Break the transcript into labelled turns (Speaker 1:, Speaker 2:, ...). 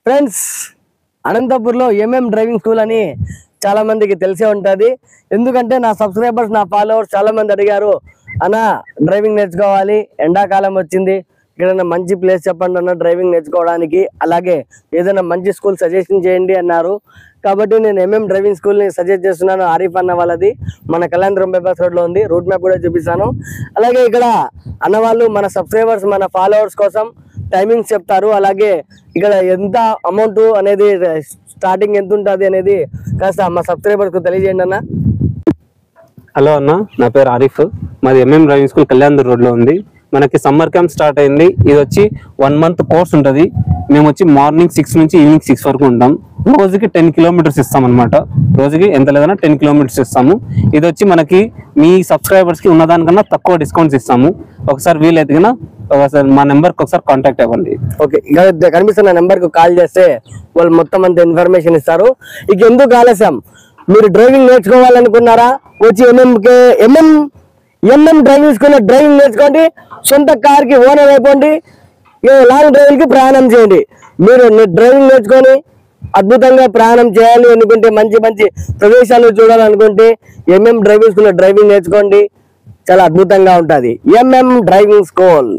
Speaker 1: Friends, అనంతపూర్లో driving school అని చాలా మందికి తెలిసే ఉంటుంది. ఎందుకంటే నా సబ్స్క్రైబర్స్, నా ఫాలోవర్స్ చాలా మంది అడిగారు, అన్న డ్రైవింగ్ నేర్చుకోవాలి, ఎండాకాలం వచ్చింది, ఏదైనా మంచి ప్లేస్ చెప్పండి అన్న డ్రైవింగ్ నేర్చుకోవడానికి, అలాగే ఏదైనా మంచి స్కూల్ సజెషన్ చేయండి అన్నారు. కాబట్టి నేను డ్రైవింగ్ స్కూల్ని సజెస్ట్ చేస్తున్నాను. ఆరిఫ్ అన్న వాళ్ళది మన కళ్యాణ్ బైపాస్ రోడ్లో ఉంది. రూట్ మ్యాప్ కూడా చూపిస్తాను. అలాగే ఇక్కడ అన్న వాళ్ళు మన సబ్స్క్రైబర్స్, మన ఫాలోవర్స్ కోసం టైమింగ్స్ చెప్తారు. అలాగే ఇక్కడ ఎంత అమౌంట్ అనేది, స్టార్టింగ్ ఎంత ఉంటుంది అనేది కాస్త మా సబ్స్క్రైబర్స్కు తెలియజేయండి అన్న.
Speaker 2: హలో అన్న, నా పేరు ఆరిఫ్. మాది డ్రైవింగ్ స్కూల్ కళ్యాణ్ రోడ్లో ఉంది. మనకి సమ్మర్ క్యాంప్ స్టార్ట్ అయింది. ఇది వచ్చి 1 month కోర్స్ ఉంటుంది. మేము వచ్చి మార్నింగ్ 6 నుంచి ఈవినింగ్ 6 వరకు ఉంటాం. రోజుకి 10 kilometers ఇస్తాం అనమాట. రోజుకి ఎంత లేదన్నా 10 kilometers ఇస్తాము. ఇది వచ్చి మనకి మీ సబ్స్క్రైబర్స్కి ఉన్నదానికన్నా తక్కువ డిస్కౌంట్స్ ఇస్తాము. ఒకసారి వీలైతే కన్నా ఒకసారి మా నెంబర్కి ఒకసారి కాంటాక్ట్ అవ్వండి.
Speaker 1: ఓకే, ఇక్కడ కనిపిస్తున్న నెంబర్కి కాల్ చేస్తే వాళ్ళు మొత్తం అంత ఇన్ఫర్మేషన్ ఇస్తారు. ఇక ఎందుకు ఆలస్యం, మీరు డ్రైవింగ్ నేర్చుకోవాలనుకున్నారా, వచ్చి డ్రైవింగ్ స్కూల్లో డ్రైవింగ్ నేర్చుకోండి, సొంత కార్కి ఓనర్ అయిపోండి, లాంగ్ డ్రైవింగ్కి ప్రయాణం చేయండి. మీరు డ్రైవింగ్ నేర్చుకొని అద్భుతంగా ప్రయాణం చేయాలి అనుకుంటే, మంచి మంచి ప్రదేశాలు చూడాలనుకుంటే డ్రైవింగ్ స్కూల్లో డ్రైవింగ్ నేర్చుకోండి, చాలా అద్భుతంగా ఉంటుంది. Driving school.